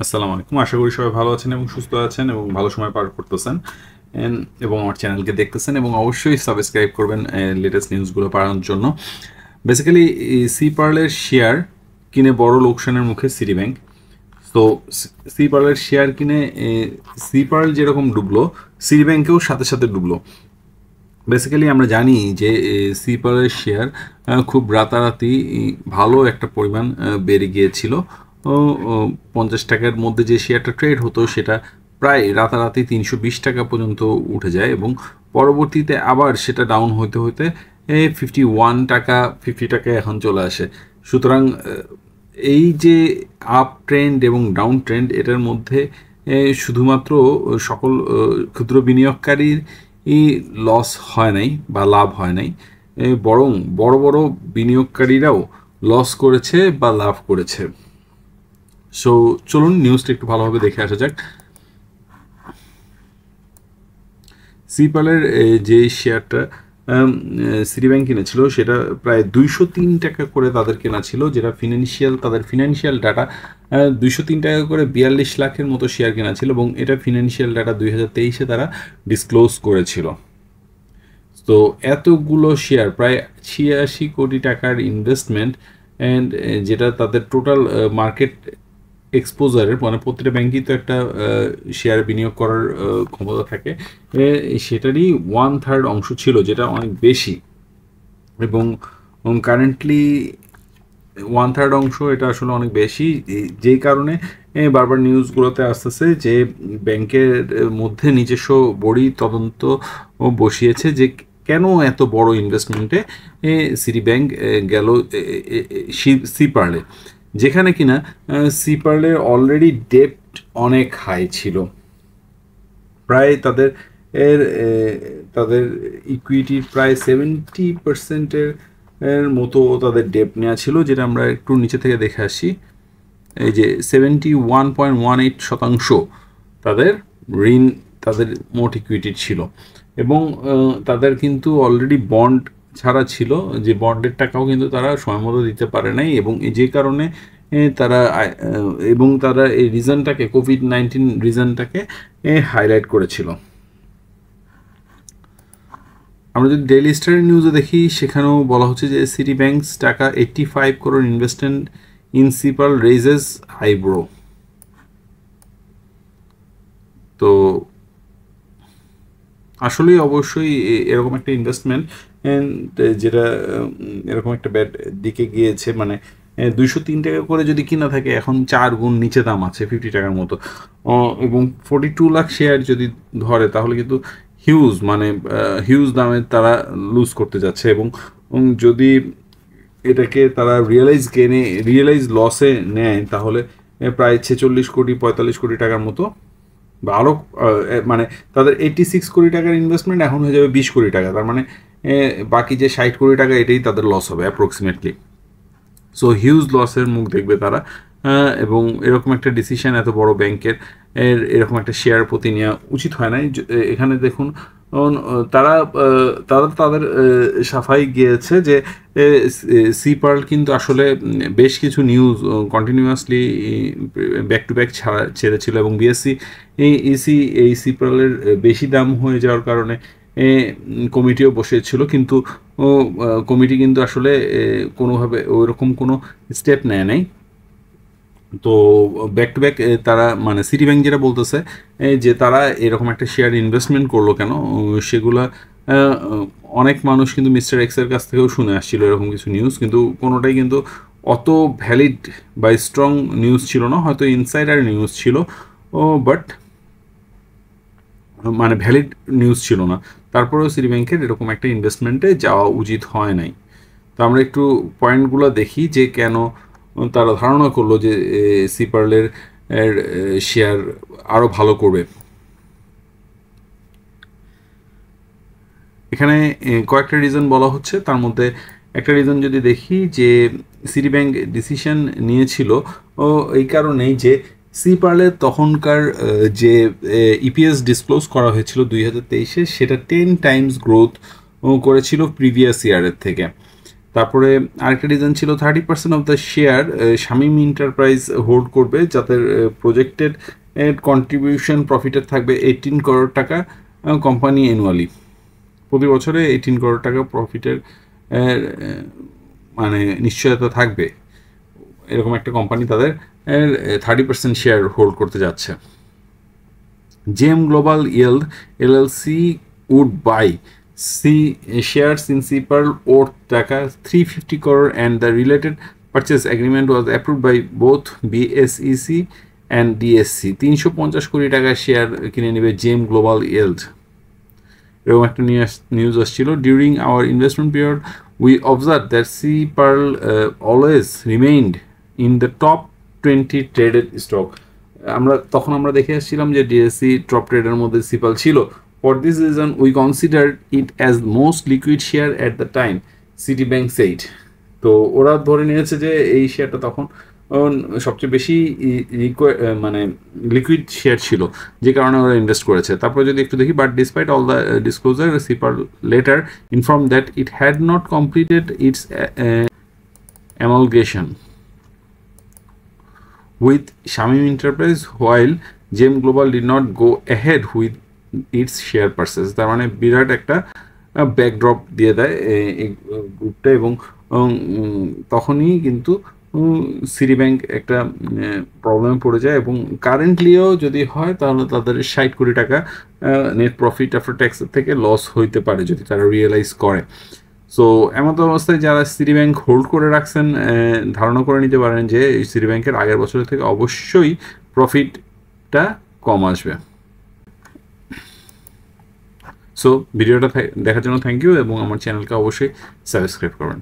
আসসালামু আলাইকুম। আশা করি সবাই ভালো আছেন এবং সুস্থ আছেন এবং ভালো সময় পার করতেছেন এবং আমার চ্যানেলকে দেখতেছেন এবং অবশ্যই সাবস্ক্রাইব করবেন লেটেস্ট নিউজগুলো পাওয়ার জন্য। বেসিক্যালি সি পার্লের শেয়ার কিনে বড় লোকসানের মুখে সিটি ব্যাংক। তো সি পার্লের শেয়ার কিনে সি পার্ল যেরকম ডুবলো, সিটি ব্যাংকেও সাথে সাথে ডুবলো। বেসিক্যালি আমরা জানি যে সি পার্লের শেয়ার খুব রাতারাতি ভালো একটা পরিমাণ বেড়ে গিয়েছিল। 50 টাকার মধ্যে যে শেয়ারটা ট্রেড হতো সেটা প্রায় রাতারাতি 320 টাকা পর্যন্ত উঠে যায় এবং পরবর্তীতে আবার সেটা ডাউন হতে হতে 51 টাকা 50 টাকায় এখন চলে আসে। সুতরাং এই যে আপ ট্রেন্ড এবং ডাউন ট্রেন্ড এটার মধ্যে শুধুমাত্র সকল ক্ষুদ্র বিনিয়োগকারীর লস হয় নাই বা লাভ হয় নাই, বরং বড় বড় বিনিয়োগকারীরাও লস করেছে বা লাভ করেছে। সো চলুন নিউজটা একটু ভালোভাবে দেখে আসা যাক। সিপালের যে শেয়ারটা সিটি ব্যাংক কিনেছিল সেটা প্রায় 203 টাকা করে তাদের কেনা ছিল, যেটা তাদের ফিনান্সিয়াল ডাটা 203 টাকা করে 42 লাখের মতো শেয়ার কেনা ছিল এবং এটা ফিনান্সিয়াল ডাটা 2023-এ তারা ডিসক্লোজ করেছিল। তো এতগুলো শেয়ার, প্রায় 86 কোটি টাকার ইনভেস্টমেন্ট, অ্যান্ড যেটা তাদের টোটাল মার্কেট এক্সপোজারের, মানে প্রতিটা ব্যাংকই তো একটা শেয়ার বিনিয়োগ করার ক্ষমতা থাকে, সেটারই 1/3 অংশ ছিল, যেটা অনেক বেশি। এবং কারেন্টলি 1/3 অংশ এটা আসলে অনেক বেশি, যেই কারণে বারবার নিউজগুলোতে আসতেছে যে ব্যাংকের মধ্যে নিজস্ব বড়ি তদন্ত বসিয়েছে যে কেন এত বড় ইনভেস্টমেন্টে সিটি ব্যাংক গেল সি পার্লে, যেখানে কিনা সি পার্লের অলরেডি ডেপ্ট অনেক হাই ছিল। প্রায় তাদের ইকুইটির প্রায় 70%-এর মতো তাদের ডেপ্ট নেওয়া ছিল, যেটা আমরা একটু নিচে থেকে দেখে আসি। এই যে 71.18% তাদের ঋণ, তাদের মোট ইকুইটি ছিল। এবং তাদের কিন্তু অলরেডি বন্ড ছাড়া ছিল, যে বন্ডের টাকাও কিন্তু তারা সময় মতো দিতে পারে নাই, এবং যে কারণে তারা এই রিজনটাকে, কোভিড-19 রিজনটাকে হাইলাইট করেছিল। আমরা যদি ডেইলি স্টারের নিউজে দেখি, সেখানেও বলা হচ্ছে যে সিটি ব্যাংকস টাকা 85 crore ইনভেস্টমেন্ট ইন সিপাল রেজেস আইব্রো। তো আসলেই অবশ্যই এরকম একটা ইনভেস্টমেন্ট যেটা এরকম একটা ব্যাড দিকে গিয়েছে, মানে 203 টাকা করে যদি কিনা থাকে, এখন 4 গুণ নিচে দাম আছে 50 টাকার মতো, এবং 42 লাখ শেয়ার যদি ধরে, তাহলে কিন্তু হিউজ দামে তারা লুজ করতে যাচ্ছে। এবং যদি এটাকে তারা রিয়েলাইজ লসে নেয়, তাহলে প্রায় 46 কোটি 45 কোটি টাকার মতো, বা আরও, মানে তাদের 86 কোটি টাকার ইনভেস্টমেন্ট এখন হয়ে যাবে 20 কোটি টাকা। তার মানে বাকি যে 60 কোটি টাকা, এটাই তাদের লস হবে অ্যাপ্রক্সিমেটলি। সো হিউজ লসের মুখ দেখবে তারা। এবং এরকম একটা ডিসিশন এত বড় ব্যাংকের এরকম একটা শেয়ার প্রতি নেওয়া উচিত হয় নাই। এখানে দেখুন, তারা তাদের সাফাই গিয়েছে যে সি পার্ল কিন্তু আসলে বেশ কিছু news continuously back to back ছেড়েছিল, এবং বিএসসি ইসি এই সি পার্লের বেশি দাম হয়ে যাওয়ার কারণে কমিটিও বসেছিল, কিন্তু কমিটি কিন্তু আসলে কোনোভাবে ওইরকম কোনো স্টেপ নেয় নাই। তো ব্যাক টু ব্যাক তারা, মানে সিটি ব্যাংক যেটা বলতেছে যে তারা এরকম একটা শেয়ার ইনভেস্টমেন্ট করলো কেন, সেগুলা অনেক মানুষ কিন্তু মিস্টার এক্সের কাছ থেকেও শুনে আসছিল এরকম কিছু নিউজ, কিন্তু কোনোটাই কিন্তু অত ভ্যালিড বা স্ট্রং নিউজ ছিল না। হয়তো ইনসাইডার নিউজ ছিল, বাট মানে ভ্যালিড নিউজ ছিল না। তারপরেও সিটি ব্যাংকের এরকম একটা ইনভেস্টমেন্টে যাওয়া উচিত হয় নাই। তো আমরা একটু পয়েন্টগুলো দেখি যে কেন তারা ধারণা করলো যে সি পার্লের শেয়ার আরও ভালো করবে। এখানে কয়েকটা রিজন বলা হচ্ছে, তার মধ্যে একটা রিজন যদি দেখি, যে সিটি ব্যাংক ডিসিশন নিয়েছিল এই কারণেই যে সি পার্লের তখনকার যে ইপিএস ডিসক্লোজ করা হয়েছিল 2023-এ, সেটা 10 টাইমস গ্রোথ করেছিল প্রিভিয়াস ইয়ারের থেকে। তারপরে আরেকটা রিজন ছিল 30% of the share Shamim enterprise hold করবে, যাদের প্রজেক্টেড কন্ট্রিবিউশন প্রফিটের থাকবে 18 করোড় টাকা কোম্পানি অ্যানুয়ালি। প্রতি বছরে 18 করোড় টাকা প্রফিটের মানে নিশ্চয়তা থাকবে, এরকম একটা কোম্পানি তাদের 30% শেয়ার হোল্ড করতে যাচ্ছে। Gem Global Yield LLC would buy shares in CPERL worth টাকা 350 crore and the related purchase agreement was approved by both BSEC and DSC। 350 কোটি টাকা শেয়ার কিনে নেবে জেম গ্লোবাল ইয়েল্ড, এরকম একটা নিউজ আসছিল। During our investment period we observe that CPERL always remained in the top 20 traded stock. আমরা দেখে আসছিলাম যে ডিএসসি টপ ট্রেডের মধ্যে CPERL ছিল। For this reason, we considered it as most liquid share at the time, Citibank said। তো ওরা ধরে নিয়েছে যে এই শেয়ারটা তখন সবচেয়ে বেশি মানে লিকুইড শেয়ার ছিল, যে কারণে ওরা ইনভেস্ট করেছে। তারপরে যদি একটু দেখি, but despite all the disclosure CPERL later informed that it had not completed its amalgamation with Shamim Enterprise, while Gem Global did not go ahead with it's share purchase. তার মানে বিরাট একটা ব্যাকড্রপ দিয়ে দেয় এই গ্রুপটা, এবং তখনই কিন্তু সিটি ব্যাংক একটা প্রবলেমে পড়ে যায়, এবং কারেন্টলিও যদি হয় তাহলে তাদের 60 কোটি টাকা নেট প্রফিট আফটার ট্যাক্সের থেকে লস হইতে পারে যদি তারা রিয়েলাইজ করে। সো এমন অবস্থায় যারা সিটি ব্যাংক হোল্ড করে রাখছেন, ধারণা করে নিতে পারেন যে সিটি ব্যাংকের আগের বছরের থেকে অবশ্যই প্রফিটটা কম আসবে। সো ভিডিওটা দেখার জন্য থ্যাংক ইউ, এবং আমার চ্যানেলকে অবশ্যই সাবস্ক্রাইব করবেন।